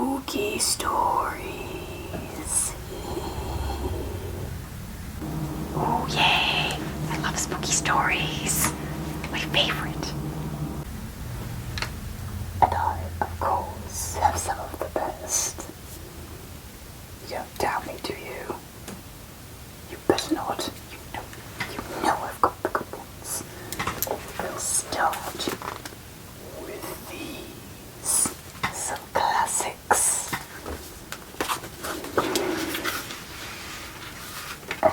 spooky stories. Oh yay! I love spooky stories. My favorite. And I, of course, have some of the best. You don't doubt me, do you? You better not. You know I've got the good ones. We'll start with these. Some classics. And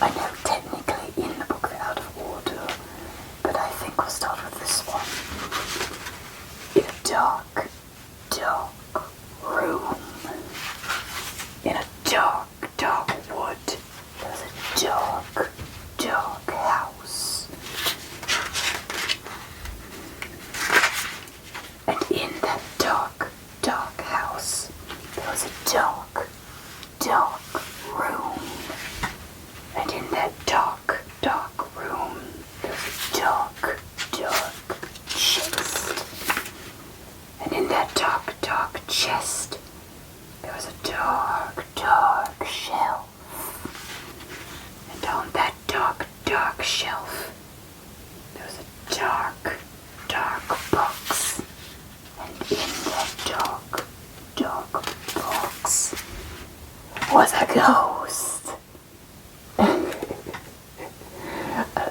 I know technically in the book they're out of order, but I think we'll start with this one. In a dark, dark room. In a dark, dark wood. There's a dark, dark house. And in that dark, dark house, there was a dark, dark room. And in that dark, dark room, there was a dark, dark chest. And in that dark, dark chest, there was a dark, dark shelf. And on that dark, dark shelf, there was a dark, dark box. And in that dark, dark box was a ghost. A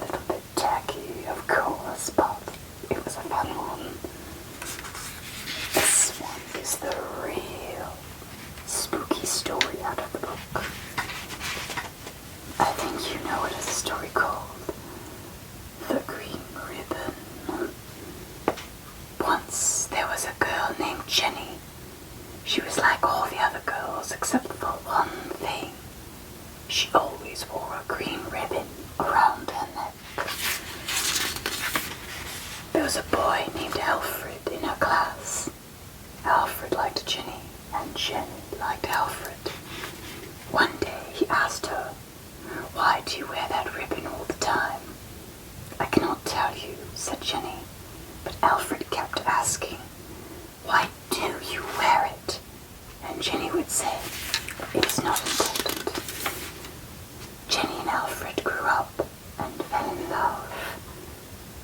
little bit tacky, of course, but it was a fun one. This one is the real spooky story out of the book. I think you know it as a story called The Green Ribbon. Once there was a girl named Jenny. She was like all the other girls except for one thing. She always wore a green ribbon around her neck. There was a boy named Alfred in her class. Alfred liked Jenny, and Jenny liked Alfred. One day he asked her, "Why do you wear that ribbon all the time?" "I cannot tell you," said Jenny, but Alfred kept asking, "Why do you wear it?" And Jenny would say, "It is not important." Jenny and Alfred grew up and fell in love.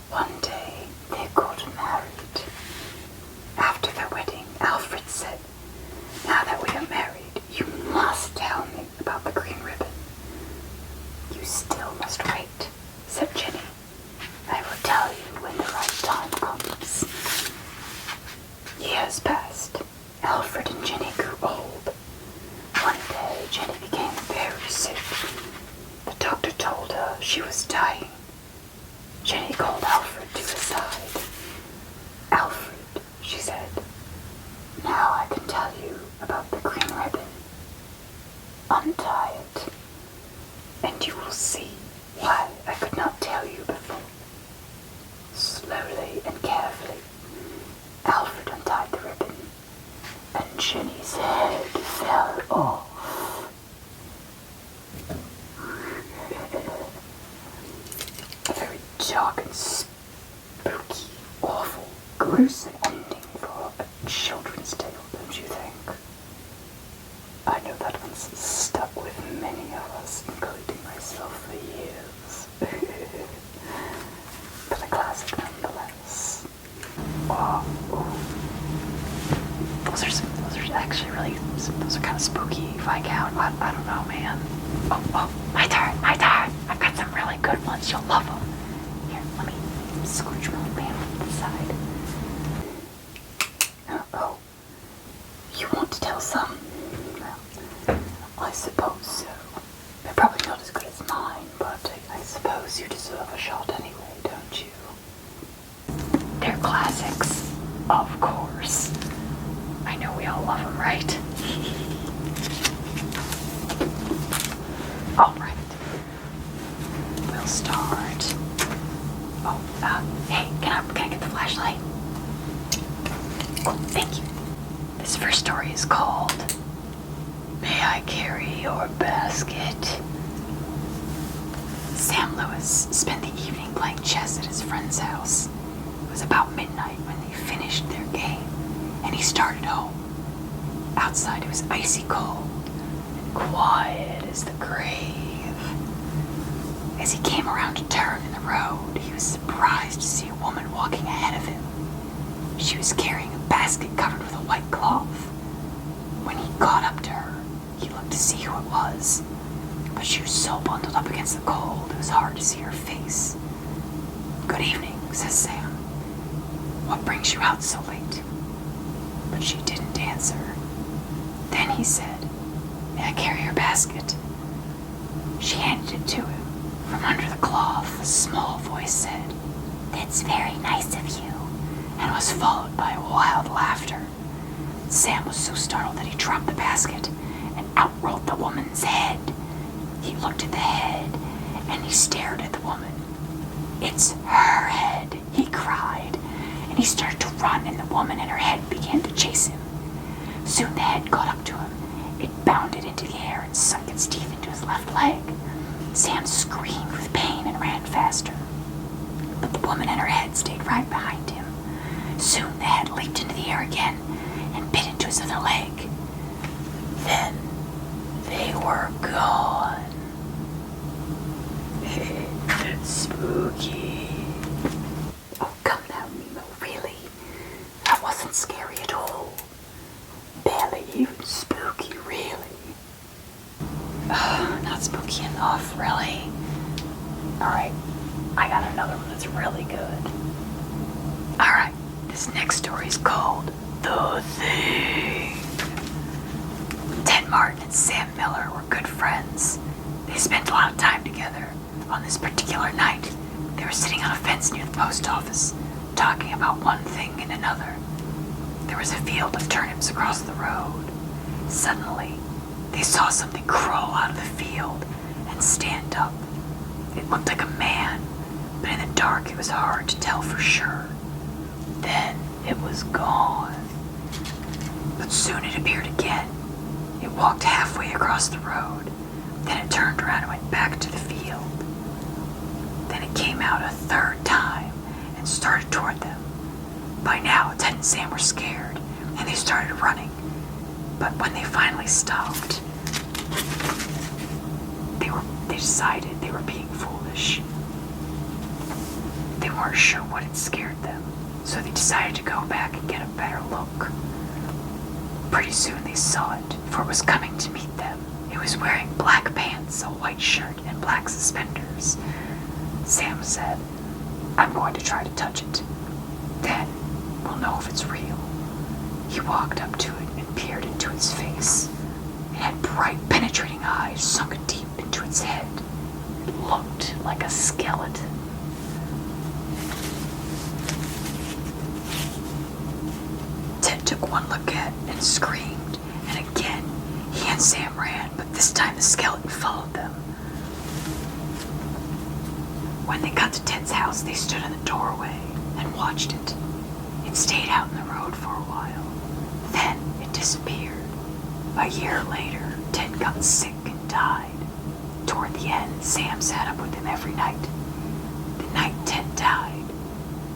One day they got married. After their wedding, Alfred said, "Now that we are married, you must tell me about the green ribbon." "You still must wait," said Jenny. "I will tell you when the right time comes." Years passed. Alfred and Jenny grew old. One day, Jenny became very sick. The doctor told her she was dying. Jenny called Alfred to her side. "Alfred," she said, "now I can tell you about the green ribbon. Untie it, and you will see why I could not tell you before." Slowly and carefully, Alfred untied the ribbon, and Jenny's head fell off. A very dark and spooky, awful, gruesome ending for a children's tale, don't you think? I know that one's stuck with many of us, including myself, for years. But a classic nonetheless. Oh. Those are actually really, those are kind of spooky if I count. I don't know, man. Oh, my turn. I've got some really good ones. You'll love them. Here, let me scooch my lamp to the side. Oh, you want to tell some? Well, I suppose so. They're probably not as good as mine, but I suppose you deserve a shot anyway, don't you? They're classics, of course. I know we all love them, right? All right. We'll start. Oh, hey, can I get the flashlight? Oh, thank you. This first story is called "May I Carry Your Basket?" Sam Lewis spent the evening playing chess at his friend's house. It was about midnight when they finished their game. he started home. Outside it was icy cold and quiet as the grave. As he came around a turn in the road, he was surprised to see a woman walking ahead of him. She was carrying a basket covered with a white cloth. When he caught up to her, he looked to see who it was, but she was so bundled up against the cold it was hard to see her face. "Good evening," says Sam. "What brings you out so late?" But she didn't answer. Then he said, "May I carry your basket?" She handed it to him. From under the cloth, a small voice said, "That's very nice of you," and was followed by wild laughter. Sam was so startled that he dropped the basket, and out rolled the woman's head. He looked at the head, and he stared at the woman. "It's her head," he cried, and he started to run, and the woman and her head began to chase him. Soon the head caught up to him. It bounded into the air and sunk its teeth into his left leg. Sam screamed with pain and ran faster. But the woman and her head stayed right behind him. Soon the head leaped into the air again and bit into his other leg. Then they were gone. Spooky. Oh, come now, Nemo, really? That wasn't scary at all. Barely even spooky, really. Not spooky enough, really. Alright, I got another one that's really good. Alright, this next story is called The Thing. Ted Martin and Sam Miller were good friends. They spent a lot of time together. On this particular night, they were sitting on a fence near the post office, talking about one thing and another. There was a field of turnips across the road. Suddenly, they saw something crawl out of the field and stand up. It looked like a man, but in the dark it was hard to tell for sure. Then it was gone. But soon it appeared again. It walked halfway across the road. Then it turned around and went back to the field. Then it came out a third time and started toward them. By now, Ted and Sam were scared, and they started running. But when they finally stopped, they decided they were being foolish. They weren't sure what had scared them, so they decided to go back and get a better look. Pretty soon they saw it, for it was coming to meet them. It was wearing black pants, a white shirt, and black suspenders. Sam said, "I'm going to try to touch it. Then we'll know if it's real." He walked up to it and peered into its face. It had bright, penetrating eyes sunk deep into its head. It looked like a skeleton. Ted took one look at it and screamed, and again he and Sam ran, but this time the skeleton followed them. When they got to Ted's house, they stood in the doorway and watched it. It stayed out in the road for a while. Then it disappeared. A year later, Ted got sick and died. Toward the end, Sam sat up with him every night. The night Ted died,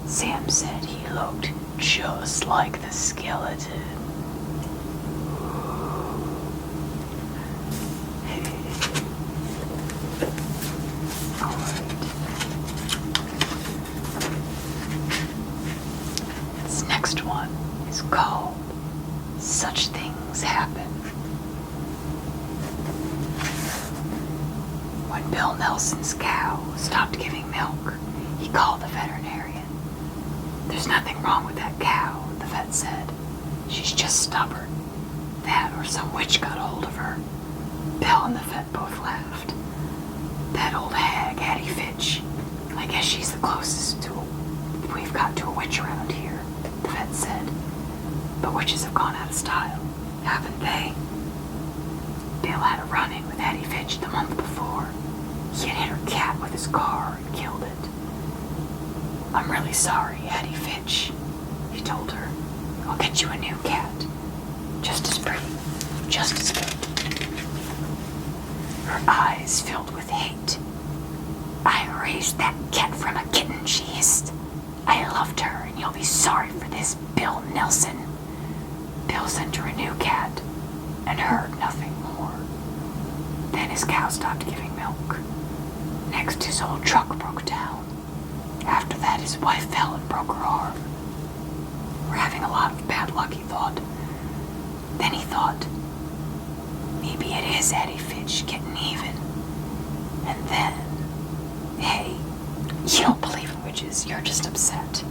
Sam said he looked just like the skeleton. Alright. This next one is called Such Things Happen. When Bill Nelson's cow stopped giving milk, he called the veterinarian. "There's nothing wrong with that cow," the vet said. "She's just stubborn. That or some witch got a hold of her." Bill and the vet both laughed. "That old hag, Hattie Fitch. I guess she's the closest we've got to a witch around here," the vet said. "But witches have gone out of style, haven't they?" Bill had a run-in with Hattie Fitch the month before. He had hit her cat with his car and killed it. "I'm really sorry, Hattie Fitch," he told her. "I'll get you a new cat. Just as pretty, just as good." Her eyes filled with hate. "I raised that cat from a kitten," she hissed. "I loved her, and you'll be sorry for this, Bill Nelson." Bill sent her a new cat and heard nothing more. Then his cow stopped giving milk. Next, his old truck broke down. After that, his wife fell and broke her arm. We're having a lot of bad luck, he thought. Then he thought, maybe it is Eddie Fitch getting even. And then, hey, you don't believe in witches, you're just upset.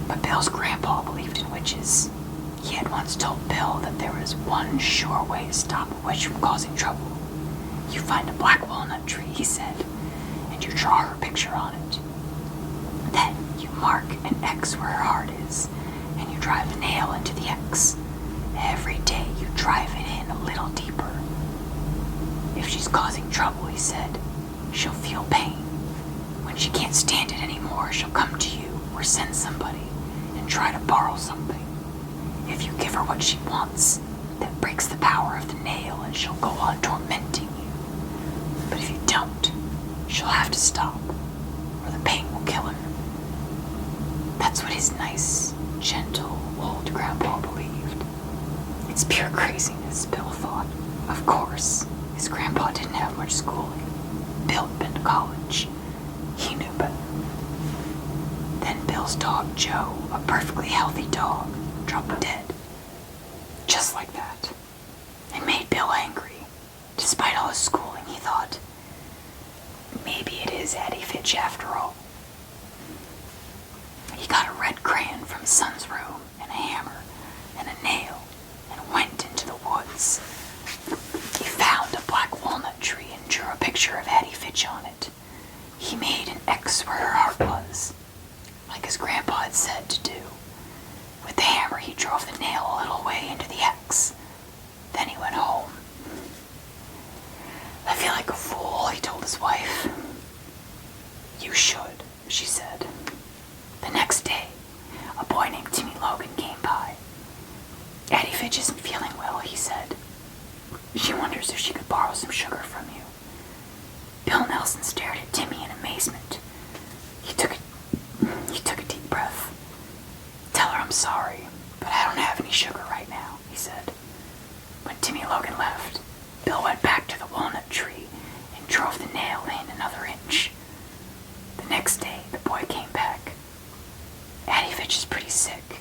But Bill's grandpa believed in witches. He had once told Bill that there was one sure way to stop a witch from causing trouble. You find a black walnut tree, he said, and you draw her picture on it. Then you mark an X where her heart is, and you drive a nail into the X. Every day you drive it in a little deeper. If she's causing trouble, he said, she'll feel pain. When she can't stand it anymore, she'll come to you or send somebody and try to borrow something. If you give her what she wants, that breaks the power of the nail and she'll go on tormenting you. But if you don't, she'll have to stop, or the pain will kill her. That's what his nice, gentle, old grandpa believed. It's pure craziness, Bill thought. Of course, his grandpa didn't have much schooling. Bill had been to college. He knew better. Then Bill's dog, Joe, a perfectly healthy dog, dropped dead. Just like that. It made Bill angry. Despite all his schooling, he thought, maybe it is Eddie Fitch after all. He got a red crayon from his son's room and a hammer and a nail and went into the woods. He found a black walnut tree and drew a picture of Eddie Fitch on it. He made an X where her heart was, like his grandpa had said to do. With the hammer, he drove the nail a little way into the X. Then he went home. I feel like a fool, he told his wife. You should, she said. The next day, a boy named Timmy Logan came by. Eddie Fitch isn't feeling well, he said. She wonders if she could borrow some sugar from you. Bill Nelson stared at Timmy in amazement. He took a deep breath. Tell her I'm sorry, but I don't have any sugar right now, he said. When Timmy Logan left, Bill went back to the walnut tree and drove the nail in another inch. The next day, the boy came back. Addie Fitch is pretty sick.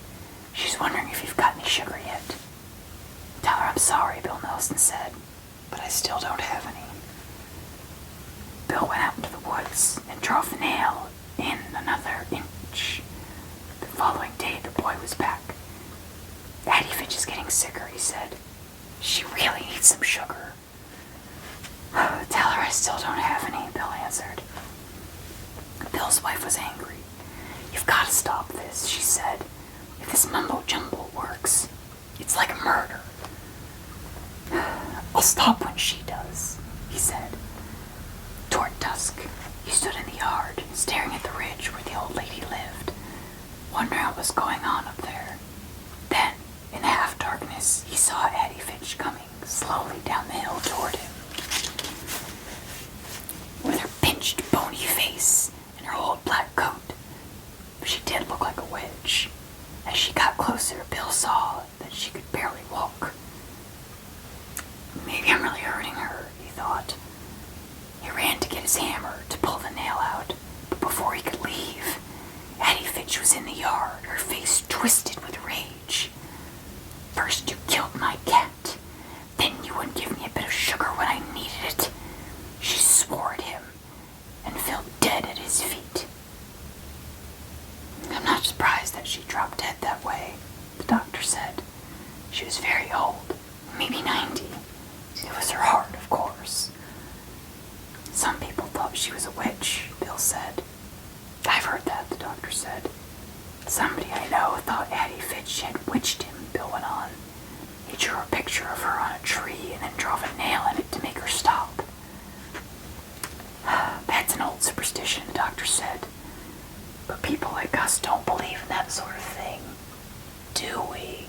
She's wondering if you've got any sugar yet. Tell her I'm sorry, Bill Nelson said, but I still don't have any. Bill went out into the woods and drove the nail in another inch. The following day, the boy was back. Addie Fitch is getting sicker, he said. She really needs some sugar. Tell her I still don't have any, Bill answered. Bill's wife was angry. You've got to stop this, she said. If this mumbo-jumbo works, it's like a murder. I'll stop when she does, he said. Toward dusk, he stood in the yard, staring at the ridge where the old lady lived, wondering what was going on up there. Then, in the half-darkness, he saw Addie Fitch coming slowly down the hill toward him. With her pinched, bony face and her old black coat, she did look like a witch. As she got closer, Bill saw that she could barely walk. Maybe I'm really hurting her, he thought. He ran to get his hammer to pull the nail out, but before he could leave, Addie Fitch was in the yard, her face twisted with rage. First you killed my cat, then you wouldn't give me a bit of sugar when I needed it. She swore at him and fell dead at his feet. I'm not surprised that she dropped dead that way, the doctor said. She was very old, maybe 90. It was her heart, of course. Some people thought she was a witch, Bill said. I've heard that, the doctor said. Somebody I know thought Addie Fitch had witched him, Bill went on. He drew a picture of her on a tree and then drove a nail in it to make her stop. That's an old superstition, the doctor said. But people like us don't believe in that sort of thing, do we?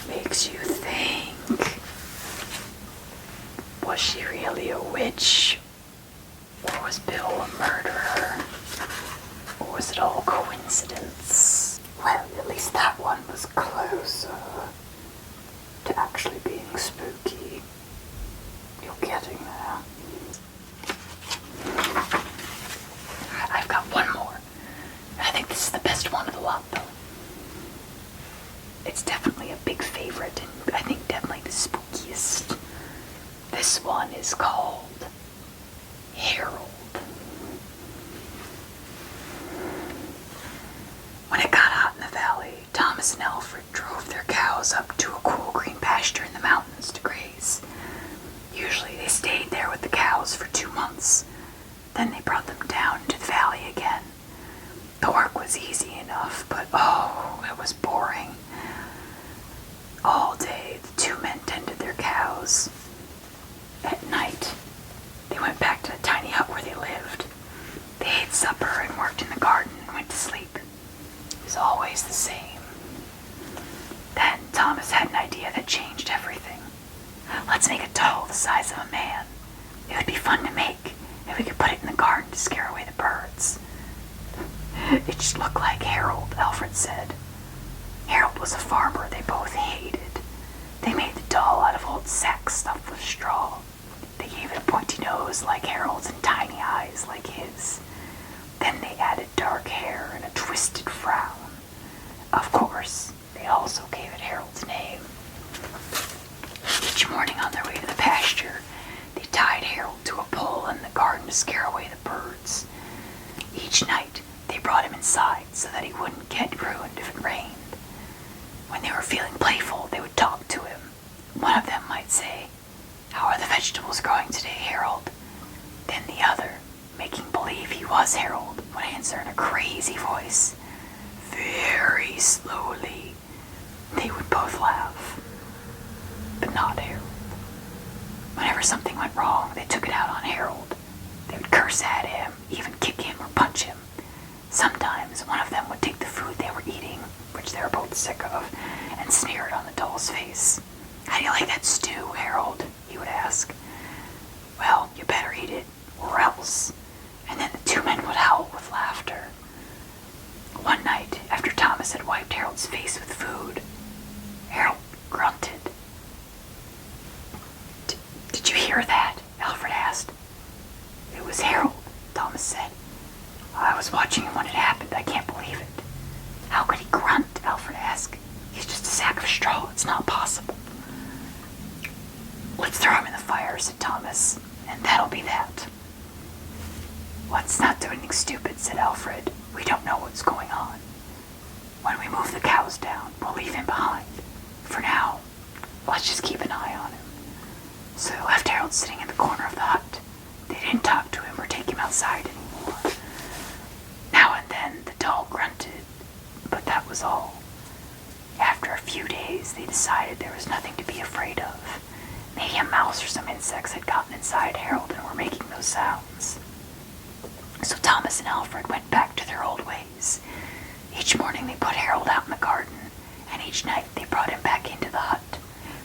Makes you think. Was she really a witch? Or was Bill a murderer? Or was it all coincidence? Well, at least that one was closer to actually being spooky. You're getting there. I've got one more. I think this is the best one of the lot, though. It's definitely a big favorite, and I think definitely the spookiest. This one is called Harold. When it got hot in the valley, Thomas and Alfred drove their cows up to a cool green pasture in the mountains to graze. Usually they stayed there with the cows for 2 months. Then they brought them down to the valley again. The work was easy enough, but oh, it was boring. All day, the two men tended their cows. At night, they went back to the tiny hut where they lived. They ate supper and worked in the garden and went to sleep. It was always the same. Then Thomas had an idea that changed everything. Let's make a doll the size of a man. It would be fun to make, and we could put it in the garden to scare away the birds. It should look like Harold, Alfred said. Harold was a farmer they both hated. They made the doll out of old sacks stuffed with straw. They gave it a pointy nose like Harold's and tiny eyes like his. Then they added dark hair and a twisted frown. Of course, they also gave it Harold's name. Each morning on their way to the pasture, they tied Harold to a pole in the garden to scare away the birds. Each night, they brought him inside so that he wouldn't get ruined if it rained. When they were feeling playful, they would talk to him. One of them might say, "How are the vegetables growing today, Harold?" Then the other, making believe he was Harold, would answer in a crazy voice, very slowly. They would both laugh, but not Harold. Whenever something went wrong, they took it out on Harold. They would curse at him, even kick him or punch him. Sometimes one of them would take the food they were eating, which they were both sick of, and smear it on the doll's face. "How do you like that stew, Harold?" he would ask. "Well, you better eat it, or else." And then the two men would howl with laughter. One night, after Thomas had wiped Harold's face with food, Harold grunted. Did you hear that?" Alfred asked. "It was Harold," Thomas said. "I was watching him when it happened. I can't believe it." "How could he grunt?" Alfred asked. "He's just a sack of straw. It's not possible." "Let's throw him in the fire," said Thomas, "and that'll be that." "Let's not do anything stupid," said Alfred. "We don't know what's going on. When we move the cows down, we'll leave him behind. For now, let's just keep an eye on him." So they left Harold sitting in the corner of the hut. They didn't talk to him or take him outside anymore. Now and then the doll grunted, but that was all. After a few days, they decided there was nothing to be afraid of. Maybe a mouse or some insects had gotten inside Harold and were making those sounds. So Thomas and Alfred went back to their old ways. Each morning they put Harold out in the garden, and each night they brought him back into the hut.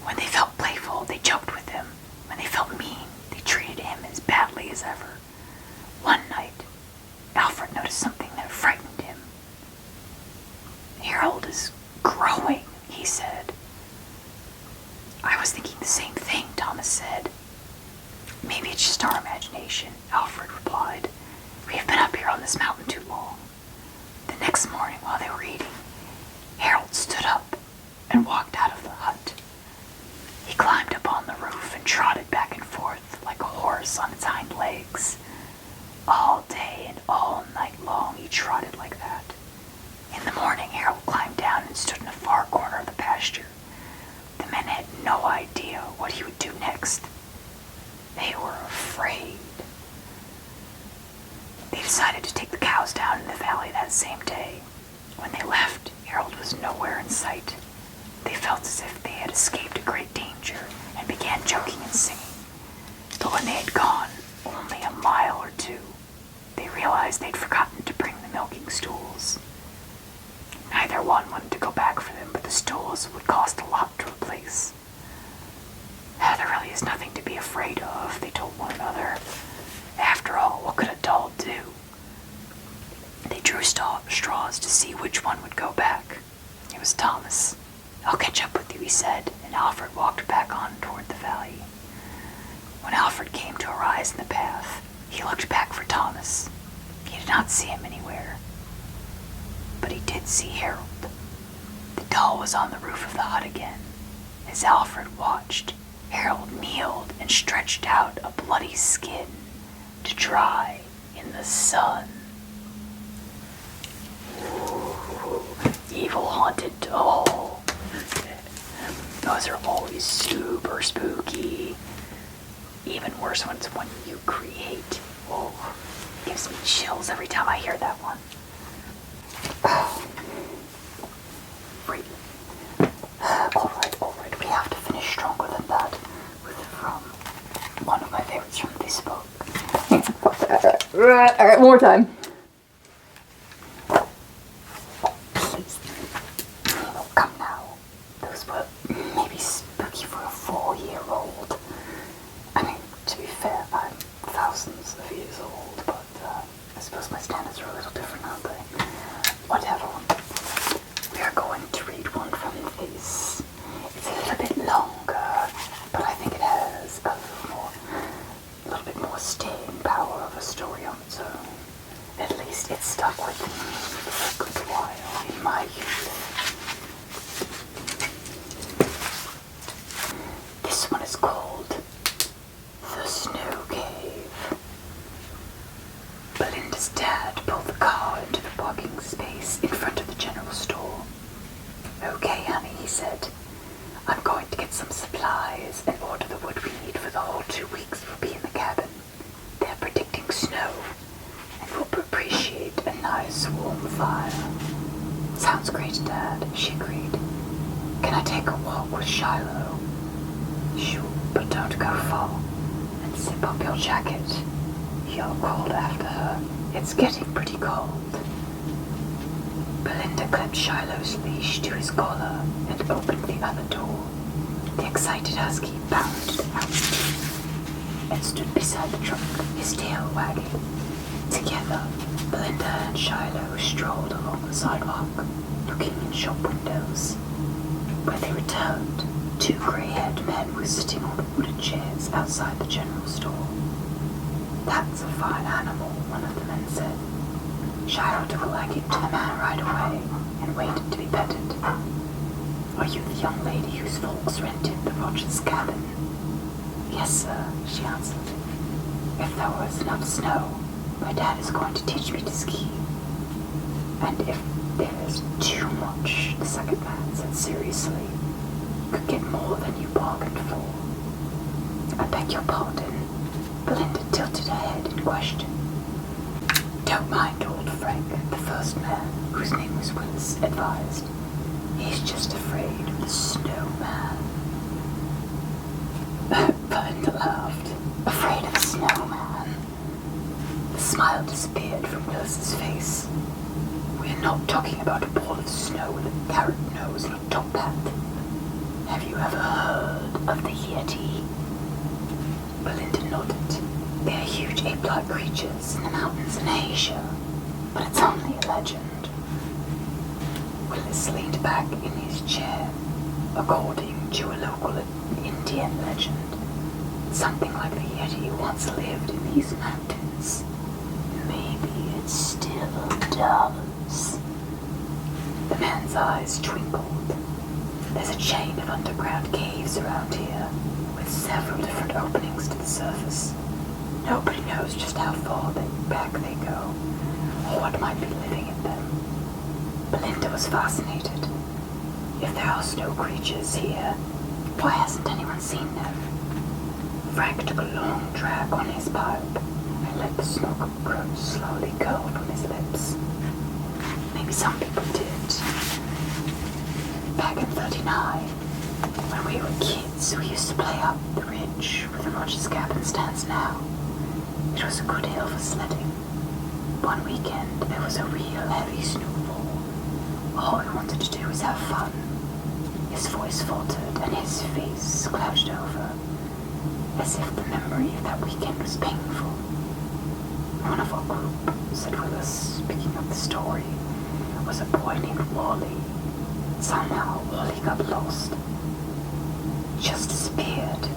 When they felt playful, they joked with him. When they felt mean, they treated him as badly as ever. One night, Alfred noticed something that frightened him. "Harold is growing," he said. "I was thinking the same thing," Thomas said. "Maybe it's just our imagination," Alfred replied. "We have been up here on this mountain too long." The next morning, while they were eating, Harold stood up and walked out of the hut. He climbed up on the roof and trotted back and forth like a horse on its hind legs. All day and all night long he trotted like that. In the morning, Harold climbed down and stood in a far corner of the pasture. The men had no idea what he would do next. They were afraid. They decided to take the cows down in the valley that same day. When they left, Harold was nowhere in sight. They felt as if they had escaped a great danger and began joking and singing. But when they had gone only a mile or two, they realized they'd forgotten to bring the milking stools. Neither one wanted to go back for them, but the stools would cost a lot to replace. There really is nothing to be afraid of, they told one another. After all, what could a doll do? They drew straws to see which one would go back. It was Thomas. "I'll catch up with you," he said, and Alfred walked back on toward the valley. When Alfred came to a rise in the path, he looked back for Thomas. He did not see him anywhere, but he did see Harold. The doll was on the roof of the hut again. As Alfred watched, Harold kneeled and stretched out a bloody skin to dry in the sun. Ooh, evil haunted doll. Those are always super spooky. Even worse when it's one you create. Oh, gives me chills every time I hear that one. Right. Alright, we have to finish stronger than that from one of my favorites from this book. Alright, one more time. Please. Oh, come now. Those were maybe spooky for a 4-year-old. I mean, to be fair, I'm thousands of years old, but I suppose my standards are a little different, aren't they? Whatever. We are going to read one from this. It's a little bit longer, but I think it has a little bit more staying power of a story on its own. At least it stuck with me for a good while in my youth. This one is called The Snow Cave. Belinda's dad pulled the car into the parking space in front of the general store. "Okay, honey," he said. "I'm going to get some supplies and order the wood we need for the whole 2 weeks we'll be in the cabin. They're predicting snow, and we'll appreciate a nice warm fire." "Sounds great, Dad," she agreed. "Can I take a walk with Shiloh?" "Sure, but don't go far, and zip up your jacket," Yell called after her. "It's getting pretty cold." Belinda clipped Shiloh's leash to his collar and opened the other door. The excited husky bounded out and stood beside the truck, his tail wagging. Together, Belinda and Shiloh strolled along the sidewalk, looking in shop windows. When they returned, 2 grey-haired men were sitting on the wooden chairs outside the general store. "That's a fine animal," one of the men said. Shiloh took a liking to the man right away and waited to be petted. "Are you the young lady whose folks rented the Rogers cabin?" "Yes, sir," she answered. "If there was enough snow, my dad is going to teach me to ski. And if there is too much," the second man said seriously, "you could get more than you bargained for." "I beg your pardon." Belinda tilted her head in question. "Don't mind old Frank," the first man, whose name was Willis, advised. "He's just afraid of the snowman." Belinda laughed. "Afraid of the snowman?" The smile disappeared from Willis's face. "We're not talking about a ball of snow with a carrot nose and a top hat. Have you ever heard of the Yeti?" Belinda nodded. "They are huge ape-like creatures in the mountains in Asia, but it's only a legend." Willis leaned back in his chair. "According to a local Indian legend, something like the Yeti once lived in these mountains. Maybe it still does." The man's eyes twinkled. "There's a chain of underground caves around here, with several different openings to the surface. Nobody knows just how far back they go, or what might be living in them." Belinda was fascinated. If there are snow creatures here, why hasn't anyone seen them? Frank took a long drag on his pipe and let the smoke slowly curl from his lips. "Maybe some people did. Back in 39, when we were kids, we used to play up the ridge where the Rogers cabin stands now. It was a good hill for sledding. One weekend, there was a real heavy snowfall. All we wanted to do was have fun." His voice faltered and his face clouded over, as if the memory of that weekend was painful. "One of our group," said Willis, picking up the story, was a boy named Wally. Somehow, Wally got lost. He just disappeared.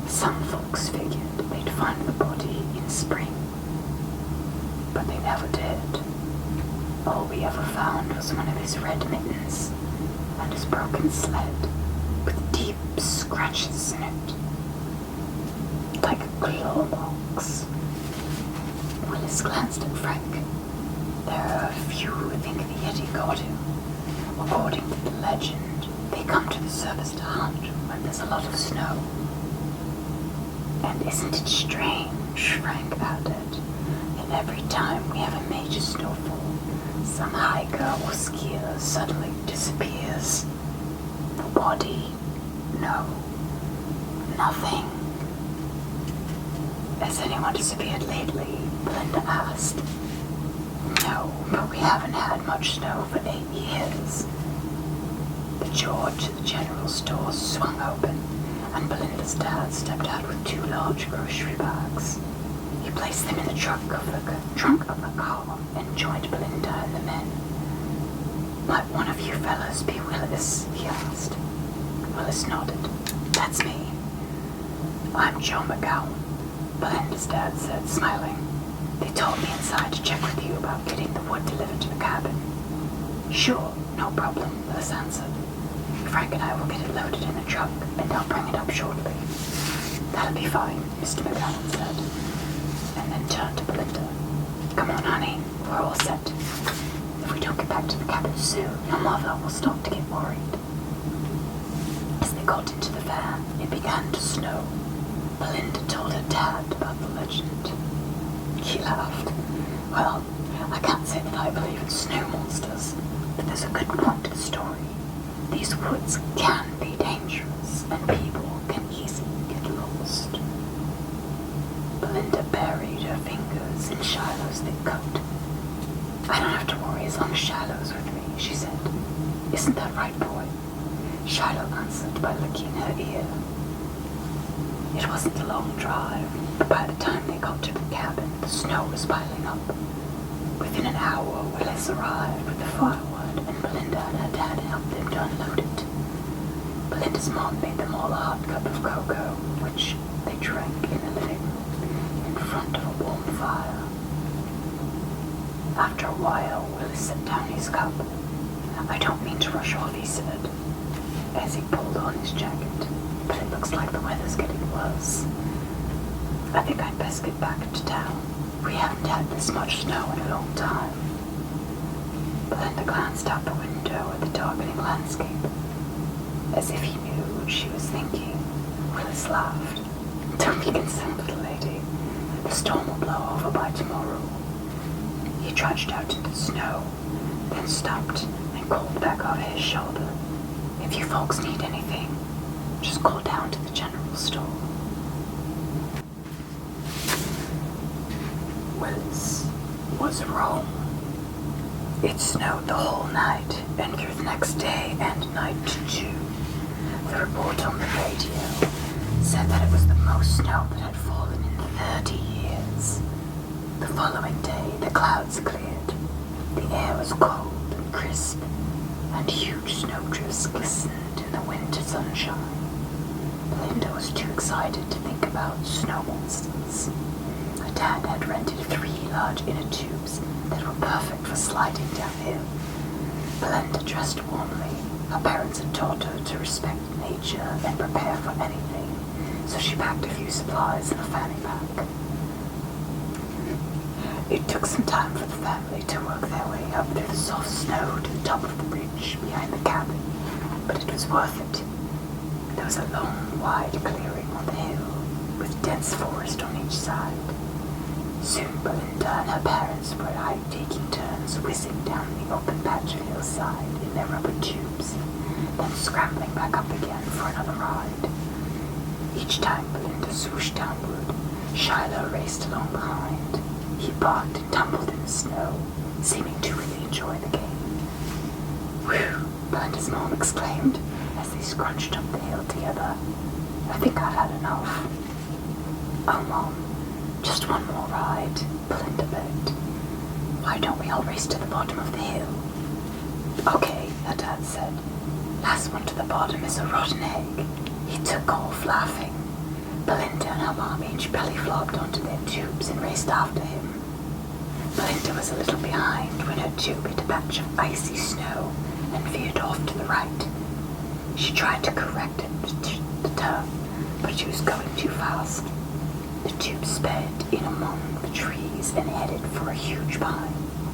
Some folks figured they'd find the body in spring, but they never did. All we ever found was one of his red mittens and his broken sled with deep scratches in it, like claw marks. Willis glanced at Frank. There are a few who think the Yeti got him. According to the legend, they come to the surface to hunt when there's a lot of snow. And isn't it strange, Frank added, that every time we have a major snowfall, some hiker or skier suddenly disappears? The body? No. Nothing. Has anyone disappeared lately? Belinda asked. No, but we haven't had much snow for 8 years. The door to the general store swung open, and Belinda's dad stepped out with 2 large grocery bags. He placed them in the trunk of the car and joined Belinda and the men. Might one of you fellas be Willis? He asked. Willis nodded. That's me. I'm Joe McGowan, Belinda's dad said, smiling. They told me inside to check with you about getting the wood delivered to the cabin. Sure, no problem, Willis answered. Frank and I will get it loaded in the truck, and I'll bring it up shortly. That'll be fine, Mr. McGowan said, and then turned to Belinda. Come on, honey, we're all set. If we don't get back to the cabin soon, your mother will start to get worried. As they got into the van, it began to snow. Belinda told her dad about the legend. He laughed. Well, I can't say that I believe in snow monsters, but there's a good point to the story. These woods can be dangerous, and people can easily get lost. Belinda buried her fingers in Shiloh's thick coat. I don't have to worry as long as Shiloh's with me, she said. Isn't that right, boy? Shiloh answered by licking her ear. It wasn't a long drive, but by the time they got to the cabin, the snow was piling up. Within an hour, Willis arrived with the firewood, and Belinda and her dad helped them to unload it. Belinda's mom made them all a hot cup of cocoa, which they drank in the living room, in front of a warm fire. After a while, Willis set down his cup. I don't mean to rush off, he said, as he pulled on his jacket, but it looks like the weather's getting worse. I think I'd best get back to town. We haven't had this much snow in a long time. Belinda glanced out the window at the darkening landscape. As if he knew what she was thinking, Willis laughed. Don't be concerned, little lady. The storm will blow over by tomorrow. He trudged out into the snow, then stopped and called back over his shoulder. If you folks need anything, just call down to the general store. Willis was wrong. It snowed the whole night and through the next day and night too. The report on the radio said that it was the most snow that had fallen in 30 years. The following day, the clouds cleared. The air was cold and crisp, and huge snowdrifts glistened in the winter sunshine. Belinda was too excited to think about snow monsters. Her dad had rented 3 large inner tubes that were perfect for sliding downhill. Belinda dressed warmly. Her parents had taught her to respect nature and prepare for anything, so she packed a few supplies in a fanny pack. It took some time for the family to work their way up through the soft snow to the top of the ridge behind the cabin, but it was worth it. There was a long, wide clearing on the hill, with dense forest on each side. Soon Belinda and her parents were taking turns whizzing down the open patch of hillside in their rubber tubes, then scrambling back up again for another ride. Each time Belinda swooshed downward, Shiloh raced along behind. He barked and tumbled in the snow, seeming to really enjoy the game. Whew, Belinda's mom exclaimed as they scrunched up the hill together. I think I've had enough. Oh, Mom, just one more ride, Belinda begged. Why don't we all race to the bottom of the hill? Okay, her dad said. Last one to the bottom is a rotten egg. He took off laughing. Belinda and her mom each belly flopped onto their tubes and raced after him. Belinda was a little behind when her tube hit a patch of icy snow and veered off to the right. She tried to correct it to the turn, but she was going too fast. The tube sped in among the trees and headed for a huge pine.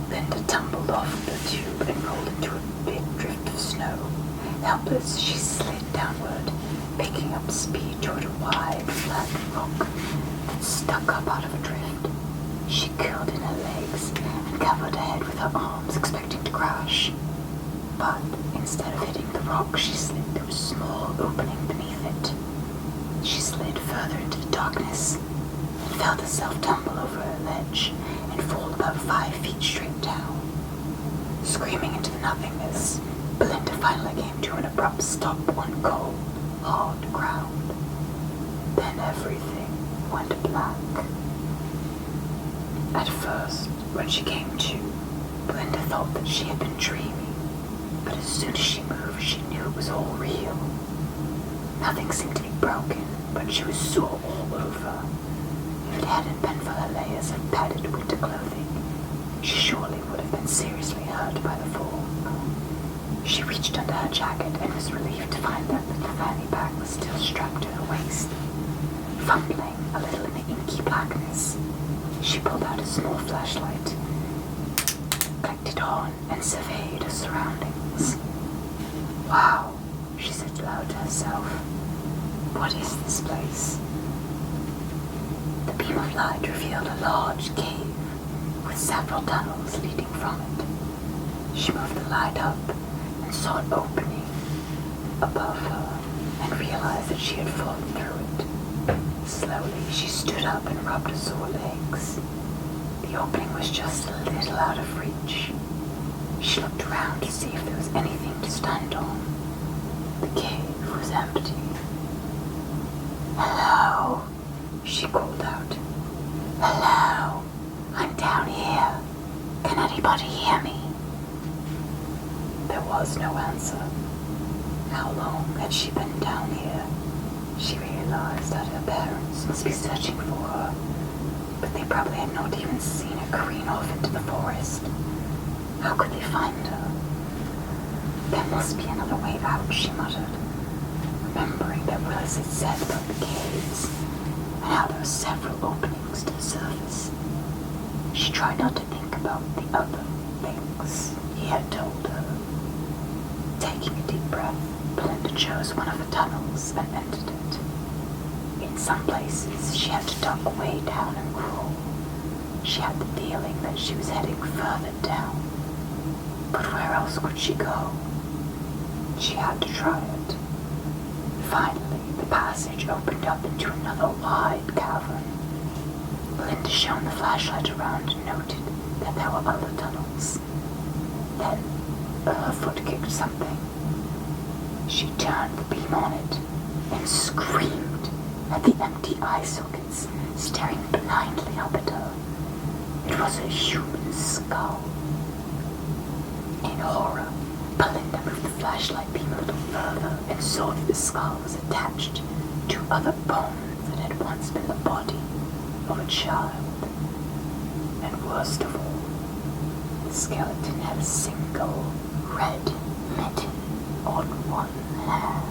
Linda tumbled off the tube and rolled into a big drift of snow. Helpless, she slid downward, picking up speed toward a wide, flat rock that stuck up out of a drift. She curled in her legs and covered her head with her arms, expecting to crash. But instead of hitting the rock, she slid through a small opening beneath it. She slid further into the darkness and felt herself tumble over a ledge and fall about 5 feet straight down. Screaming into the nothingness, Belinda finally came to an abrupt stop on cold, hard ground. Then everything went black. At first, when she came to, Belinda thought that she had been dreaming, but as soon as she moved, she knew it was all real. Nothing seemed to be broken, but she was sore all over. If it hadn't been for her layers of padded winter clothing, she surely would have been seriously hurt by the fall. She reached under her jacket and was relieved to find that the fanny pack was still strapped to her waist. Fumbling a little in the inky blackness, she pulled out a small flashlight, clicked it on, and surveyed her surroundings. Wow, she said aloud to herself. What is this place? The beam of light revealed a large cave with several tunnels leading from it. She moved the light up and saw an opening above her and realized that she had fallen through it. Slowly, she stood up and rubbed her sore legs. The opening was just a little out of reach. She looked around to see if there was anything to stand on. The cave was empty. Hello, she called out. Hello, I'm down here. Can anybody hear me? There was no answer. How long had she been down here? She realized that her parents must be searching for her, but they probably had not even seen her careen off into the forest. How could they find her? There must be another way out, she muttered, remembering that Willis had said about the caves and how there were several openings to the surface. She tried not to think about the other things he had told her. Taking a deep breath, Belinda chose one of the tunnels and entered it. In some places, she had to duck way down and crawl. She had the feeling that she was heading further down. But where else could she go? She had to try it. Finally, the passage opened up into another wide cavern. Belinda shone the flashlight around and noted that there were other tunnels. Then, her foot kicked something. She turned the beam on it and screamed at the empty eye sockets staring blindly up at her. It was a human skull. In horror, Belinda moved the flashlight beam a little further and saw that the skull was attached to other bones that had once been the body of a child. And worst of all, the skeleton had a single red mitten on one hand.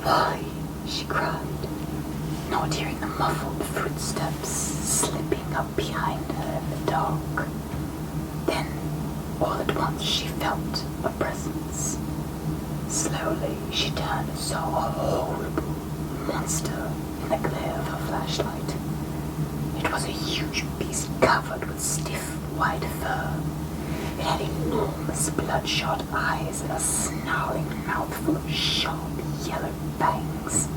Why? She cried, not hearing the muffled footsteps slipping up behind her in the dark. Then, all at once, she felt a presence. Slowly, she turned and saw a horrible monster in the glare of her flashlight. It was a huge beast covered with stiff, white fur. It had enormous bloodshot eyes and a snarling mouth full of sharp, yellow fangs.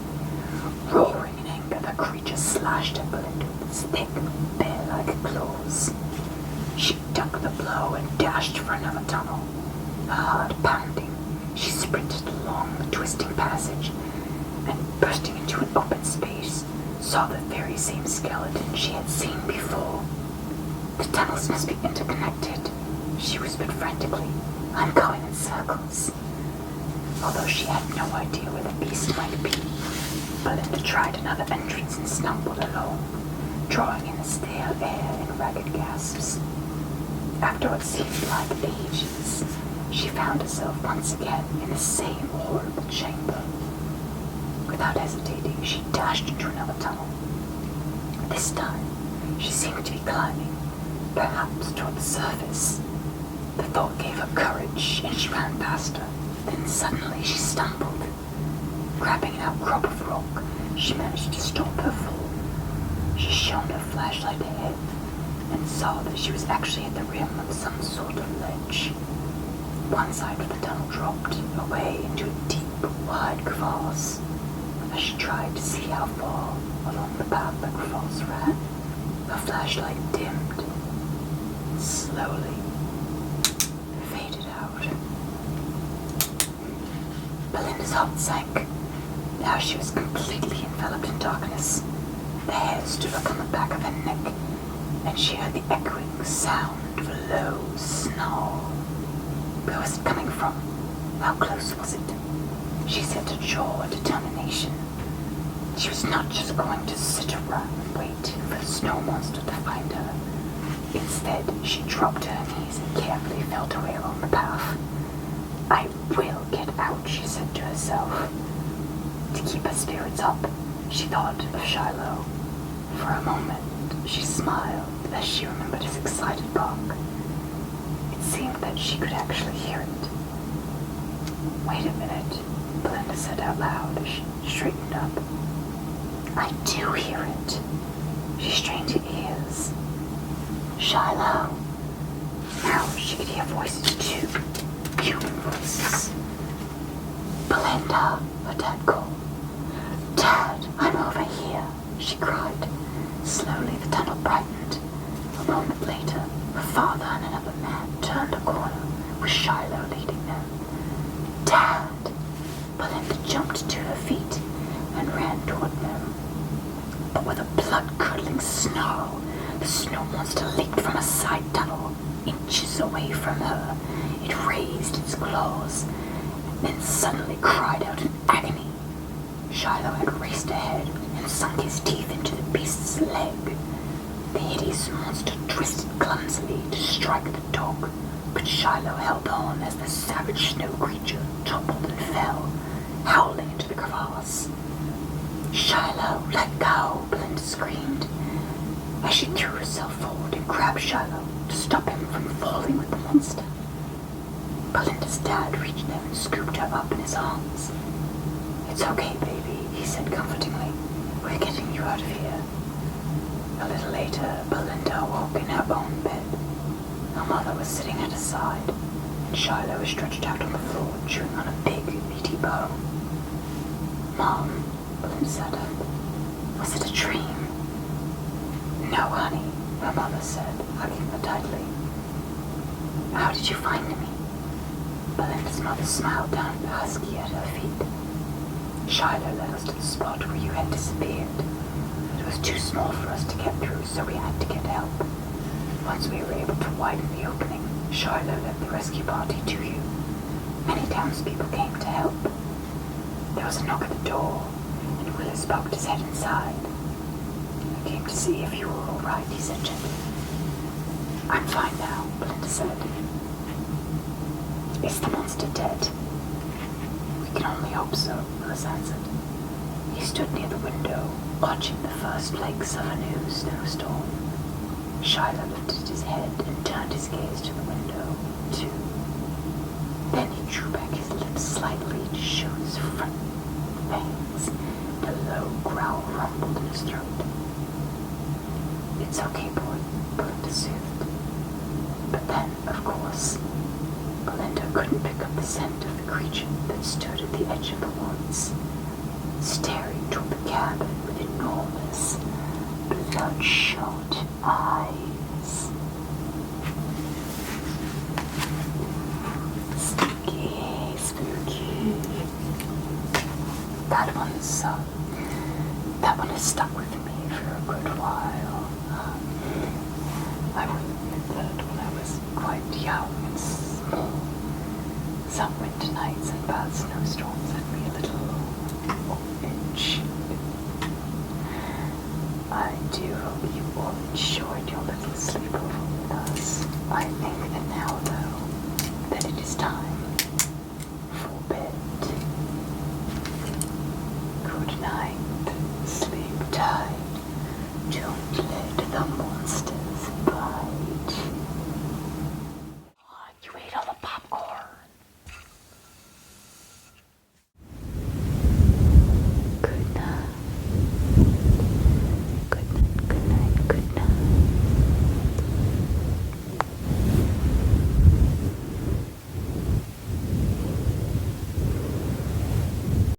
Roaring in anger, the creature slashed at Belinda with its thick, bear-like claws. She ducked the blow and dashed for another tunnel. Her heart pounding, she sprinted along the twisting passage and, bursting into an open space, saw the very same skeleton she had seen before. The tunnels must be interconnected. she whispered frantically. I'm going in circles. Although she had no idea where the beast might be, Belinda tried another entrance and stumbled along, drawing in the stale air in ragged gasps. After what seemed like ages, she found herself once again in the same horrible chamber. Without hesitating, she dashed into another tunnel. This time, she seemed to be climbing, perhaps toward the surface. The thought gave her courage, and she ran faster. Then suddenly she stumbled. Grabbing an outcrop of rock, she managed to stop her fall. She shone her flashlight ahead and saw that she was actually at the rim of some sort of ledge. One side of the tunnel dropped away into a deep, wide crevasse. As she tried to see how far along the path the crevasse ran, her flashlight dimmed, slowly faded out. Belinda's heart sank. Now she was completely enveloped in darkness. The hair stood up on the back of her neck, and she heard the echoing sound of a low snarl. Where was it coming from? How close was it? She set her jaw in determination. She was not just going to sit around and wait for the snow monster to find her. Instead, she dropped to her knees and carefully felt her way along the path. I will get out, she said to herself. To keep her spirits up, she thought of Shiloh. For a moment, she smiled as she remembered his excited bark. It seemed that she could actually hear it. Wait a minute, Belinda said out loud as she straightened up. I do hear it. She strained her ears. Shiloh. Now she could hear voices too. Human voices. Belinda, her dad called. Dad, I'm over here, she cried. Slowly the tunnel brightened. A moment later, her father and another man turned a corner, with Shiloh leading them. Dad! Belinda jumped to her feet and ran toward them. But with a blood-curdling snarl, the snow monster leaped from a side tunnel, inches away from her. It raised its claws, then suddenly cried out in agony. Shiloh had raced ahead and sunk his teeth into the beast's leg. The hideous monster twisted clumsily to strike the dog, but Shiloh held on as the savage snow creature toppled and fell, howling into the crevasse. Shiloh, let go, Belinda screamed, as she threw herself forward and grabbed Shiloh to stop him from falling with the monster. Belinda's dad reached down and scooped her up in his arms. It's okay, baby, he said comfortingly. We're getting you out of here. A little later, Belinda awoke in her own bed. Her mother was sitting at her side, and Shiloh was stretched out on the floor, chewing on a big, meaty bone. Mom, Belinda sat up. Was it a dream? No, honey, her mother said, hugging her tightly. How did you find me? Belinda's mother smiled down at the husky at her feet. Shiloh led us to the spot where you had disappeared. It was too small for us to get through, so we had to get help. Once we were able to widen the opening, Shiloh led the rescue party to you. Many townspeople came to help. There was a knock at the door, and Willis poked his head inside. I came to see if you were all right, he said gently. I'm fine now, Belinda said. Is the monster dead? We can only hope so, Willis answered. He stood near the window, watching the first flakes of a new snowstorm. Shiloh lifted his head and turned his gaze to the window, too. Then he drew back his lips slightly to show his front fangs. The low growl rumbled in his throat. It's okay, boy, Belinda soothed. But then, of course, Belinda couldn't pick up the scent of the creature that stood at the edge of the woods, staring toward the cabin with enormous, bloodshot eyes. Spooky, spooky. That one has stuck with me for a good while. I will admit that when I was quite young, cold nights and bad snowstorms left me a little orange. I do hope you all enjoyed your little sleepover with us. I think that now, though, that it is time for bed. Good night. Sleep tight. Don't let the